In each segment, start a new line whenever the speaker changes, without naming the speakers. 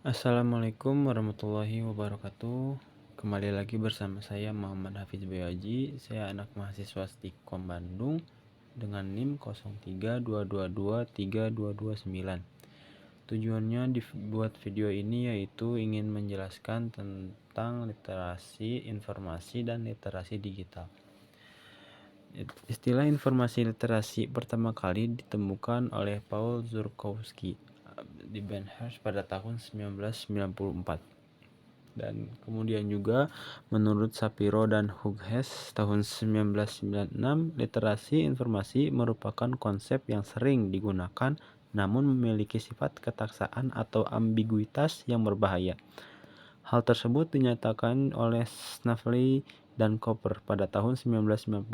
Assalamualaikum warahmatullahi wabarakatuh. Kembali lagi bersama saya Muhammad Hafiz Bayoji. Saya anak mahasiswa Stikom Bandung dengan NIM 0322232229. Tujuannya dibuat video ini yaitu ingin menjelaskan tentang literasi informasi dan literasi digital. Istilah informasi literasi pertama kali ditemukan oleh Paul Zurkowski di Benhurst pada tahun 1994. Dan kemudian juga menurut Shapiro dan Hughes tahun 1996, literasi informasi merupakan konsep yang sering digunakan namun memiliki sifat ketaksaan atau ambiguitas yang berbahaya. Hal tersebut dinyatakan oleh Snavely dan Cooper pada tahun 1997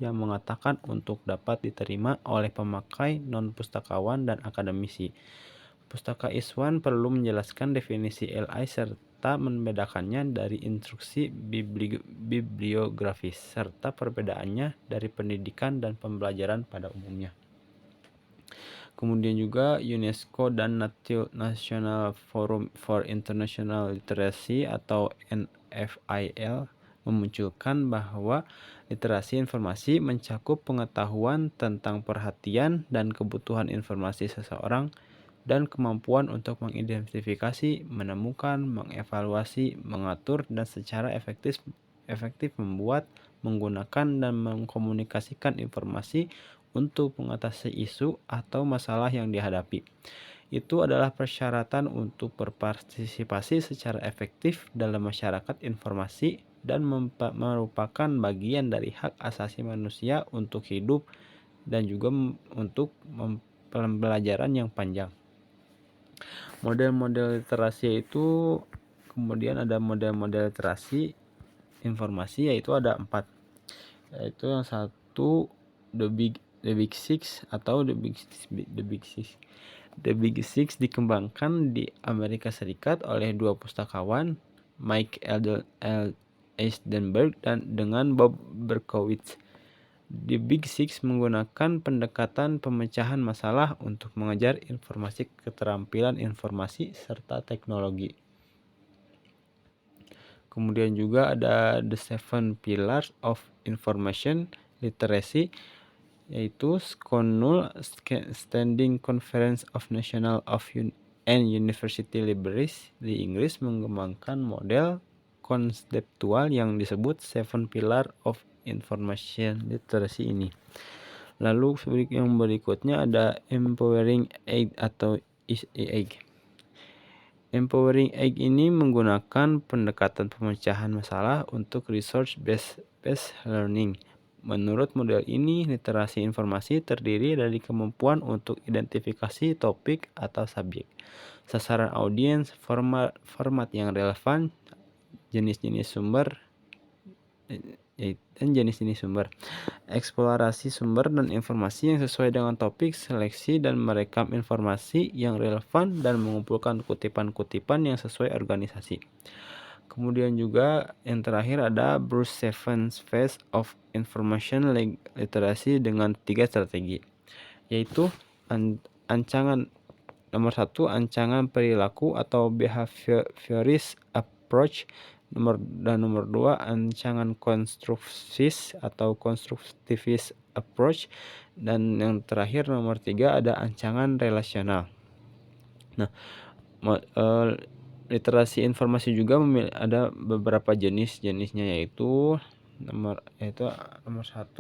yang mengatakan untuk dapat diterima oleh pemakai non-pustakawan dan akademisi, Pustaka Iswan perlu menjelaskan definisi LI serta membedakannya dari instruksi bibliografis serta perbedaannya dari pendidikan dan pembelajaran pada umumnya. Kemudian juga UNESCO dan National Forum for International Literacy atau NFIL memunculkan bahwa literasi informasi mencakup pengetahuan tentang perhatian dan kebutuhan informasi seseorang dan kemampuan untuk mengidentifikasi, menemukan, mengevaluasi, mengatur, dan secara efektif membuat, menggunakan, dan mengkomunikasikan informasi untuk mengatasi isu atau masalah yang dihadapi. Itu adalah persyaratan untuk berpartisipasi secara efektif dalam masyarakat informasi dan merupakan bagian dari hak asasi manusia untuk hidup dan juga untuk pembelajaran yang panjang. Model-model literasi itu kemudian ada model-model literasi informasi yaitu ada 4, yaitu yang satu the big six atau the big six dikembangkan di Amerika Serikat oleh dua pustakawan, Mike Eisenberg dan dengan Bob Berkowitz. The Big Six menggunakan pendekatan pemecahan masalah untuk mengejar informasi, keterampilan informasi, serta teknologi. Kemudian juga ada The Seven Pillars of Information Literacy, yaitu SCONUL, Standing Conference of National of and University Libraries di Inggris, mengembangkan model konseptual yang disebut Seven Pillars of Information Literacy ini. Lalu yang berikutnya ada Empowering Egg atau EAG. Empowering Egg ini menggunakan pendekatan pemecahan masalah untuk research based learning. Menurut model ini, literasi informasi terdiri dari kemampuan untuk identifikasi topik atau subjek, sasaran audiens, format yang relevan, jenis-jenis sumber, eksplorasi sumber dan informasi yang sesuai dengan topik, seleksi dan merekam informasi yang relevan, dan mengumpulkan kutipan-kutipan yang sesuai organisasi. Kemudian juga yang terakhir ada Bruce Seven's Phase of Information Literacy dengan 3 strategi, yaitu ancangan nomor 1, ancangan perilaku atau behaviorist approach, nomor 2, ancangan konstruktivis atau constructivist approach, dan yang terakhir nomor 3 ada ancangan relasional. Nah, literasi informasi juga ada beberapa jenisnya, yaitu nomor 1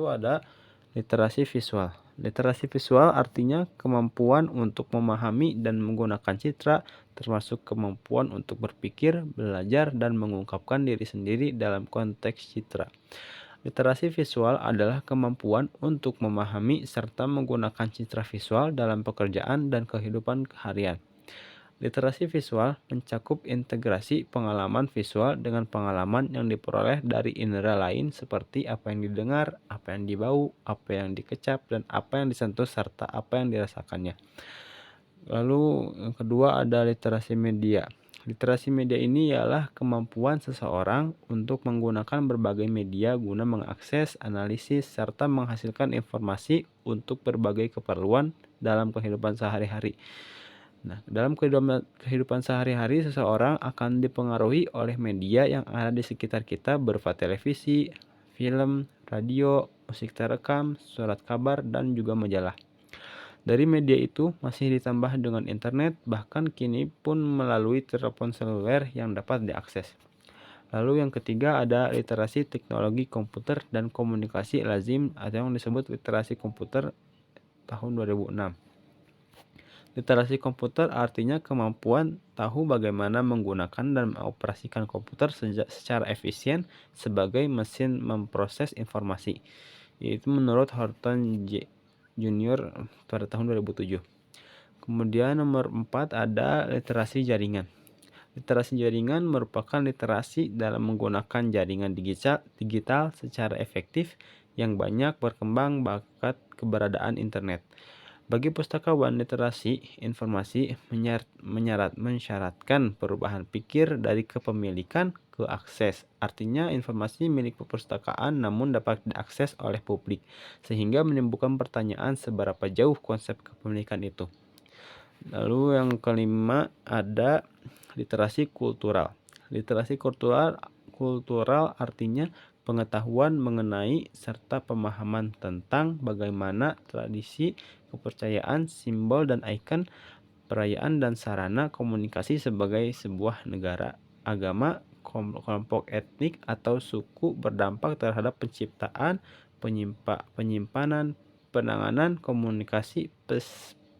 ada literasi visual. Literasi visual artinya kemampuan untuk memahami dan menggunakan citra, termasuk kemampuan untuk berpikir, belajar, dan mengungkapkan diri sendiri dalam konteks citra. Literasi visual adalah kemampuan untuk memahami serta menggunakan citra visual dalam pekerjaan dan kehidupan harian. Literasi visual mencakup integrasi pengalaman visual dengan pengalaman yang diperoleh dari indera lain seperti apa yang didengar, apa yang dibau, apa yang dikecap, dan apa yang disentuh serta apa yang dirasakannya. Lalu yang kedua ada literasi media. Literasi media ini ialah kemampuan seseorang untuk menggunakan berbagai media guna mengakses, analisis, serta menghasilkan informasi untuk berbagai keperluan dalam kehidupan sehari-hari. Nah, dalam kehidupan sehari-hari seseorang akan dipengaruhi oleh media yang ada di sekitar kita berupa televisi, film, radio, musik terekam, surat kabar, dan juga majalah. Dari media itu masih ditambah dengan internet, bahkan kini pun melalui telepon seluler yang dapat diakses. Lalu yang ketiga ada literasi teknologi komputer dan komunikasi lazim atau yang disebut literasi komputer tahun 2006. Literasi komputer artinya kemampuan tahu bagaimana menggunakan dan mengoperasikan komputer secara efisien sebagai mesin memproses informasi. Itu menurut Horton Junior pada tahun 2007. Kemudian nomor 4 ada literasi jaringan. Literasi jaringan merupakan literasi dalam menggunakan jaringan digital secara efektif yang banyak berkembang berkat keberadaan internet. Bagi pustakawan, literasi informasi mensyaratkan perubahan pikir dari kepemilikan ke akses. Artinya informasi milik perpustakaan namun dapat diakses oleh publik, sehingga menimbulkan pertanyaan seberapa jauh konsep kepemilikan itu. Lalu yang kelima ada literasi kultural. Literasi kultural artinya pengetahuan mengenai serta pemahaman tentang bagaimana tradisi, kepercayaan, simbol dan ikon, perayaan dan sarana komunikasi sebagai sebuah negara, agama, kelompok etnik atau suku berdampak terhadap penciptaan, penyimpanan, penanganan, komunikasi,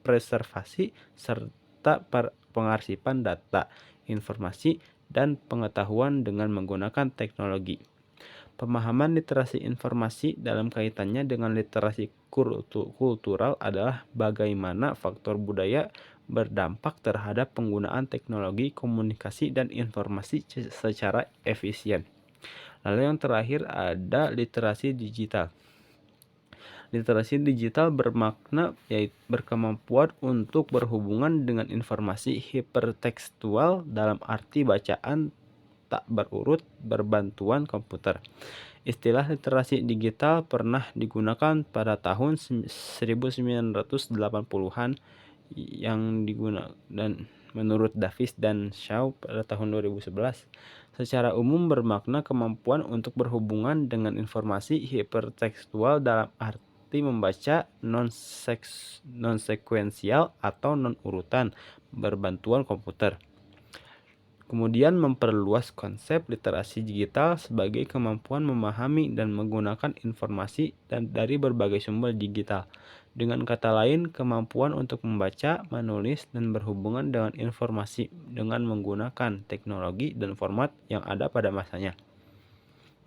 preservasi, serta pengarsipan data, informasi, dan pengetahuan dengan menggunakan teknologi. Pemahaman literasi informasi dalam kaitannya dengan literasi kultural adalah bagaimana faktor budaya berdampak terhadap penggunaan teknologi komunikasi dan informasi secara efisien. Lalu yang terakhir ada literasi digital. Literasi digital bermakna yaitu berkemampuan untuk berhubungan dengan informasi hipertekstual dalam arti bacaan tak berurut berbantuan komputer. Istilah literasi digital pernah digunakan pada tahun 1980-an yang digunakan dan menurut Davis dan Shaw pada tahun 2011. Secara umum bermakna kemampuan untuk berhubungan dengan informasi hipertekstual dalam arti membaca non-sekuensial atau non-urutan berbantuan komputer. Kemudian memperluas konsep literasi digital sebagai kemampuan memahami dan menggunakan informasi dari berbagai sumber digital. Dengan kata lain, kemampuan untuk membaca, menulis, dan berhubungan dengan informasi dengan menggunakan teknologi dan format yang ada pada masanya.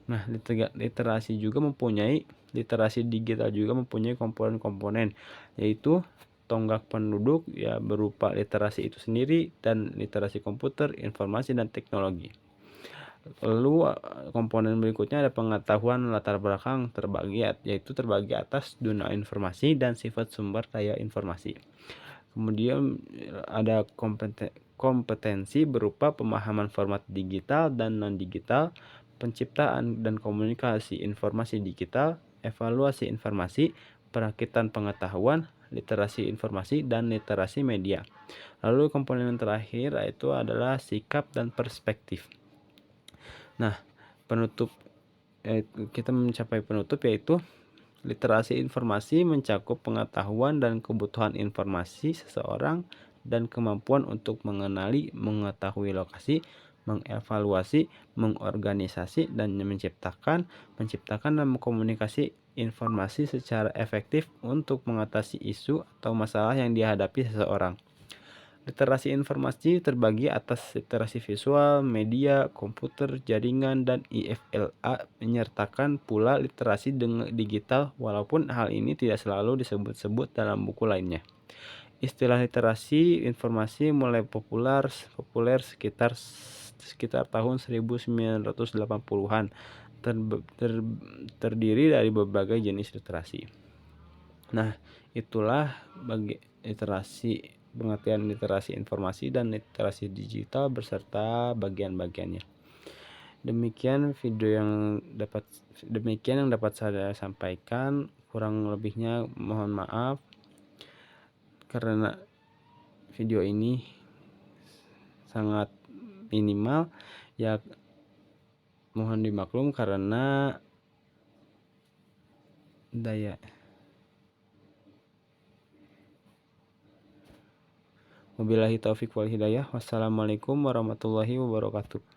Nah, literasi digital juga mempunyai komponen-komponen, yaitu tonggak penduduk ya berupa literasi itu sendiri dan literasi komputer, informasi dan teknologi. Lalu komponen berikutnya ada pengetahuan latar belakang terbagi atas dunia informasi dan sifat sumber daya informasi. Kemudian ada kompetensi berupa pemahaman format digital dan non-digital, penciptaan dan komunikasi informasi digital, evaluasi informasi, perakitan pengetahuan, literasi informasi, dan literasi media. Lalu komponen yang terakhir yaitu adalah sikap dan perspektif. Nah, kita mencapai penutup yaitu literasi informasi mencakup pengetahuan dan kebutuhan informasi seseorang dan kemampuan untuk mengenali, mengetahui lokasi, mengevaluasi, mengorganisasi, dan menciptakan dan mengkomunikasi informasi secara efektif untuk mengatasi isu atau masalah yang dihadapi seseorang. Literasi informasi terbagi atas literasi visual, media, komputer, jaringan, dan IFLA, menyertakan pula literasi digital walaupun hal ini tidak selalu disebut-sebut dalam buku lainnya. Istilah literasi informasi mulai populer sekitar tahun 1980-an, terdiri dari berbagai jenis literasi. Nah, itulah bagi pengertian literasi informasi dan literasi digital beserta bagian-bagiannya. Demikian yang dapat saya sampaikan. Kurang lebihnya mohon maaf karena video ini sangat minimal ya, mohon dimaklum karena daya. Wabillahi taufik wal hidayah. Wassalamualaikum warahmatullahi wabarakatuh.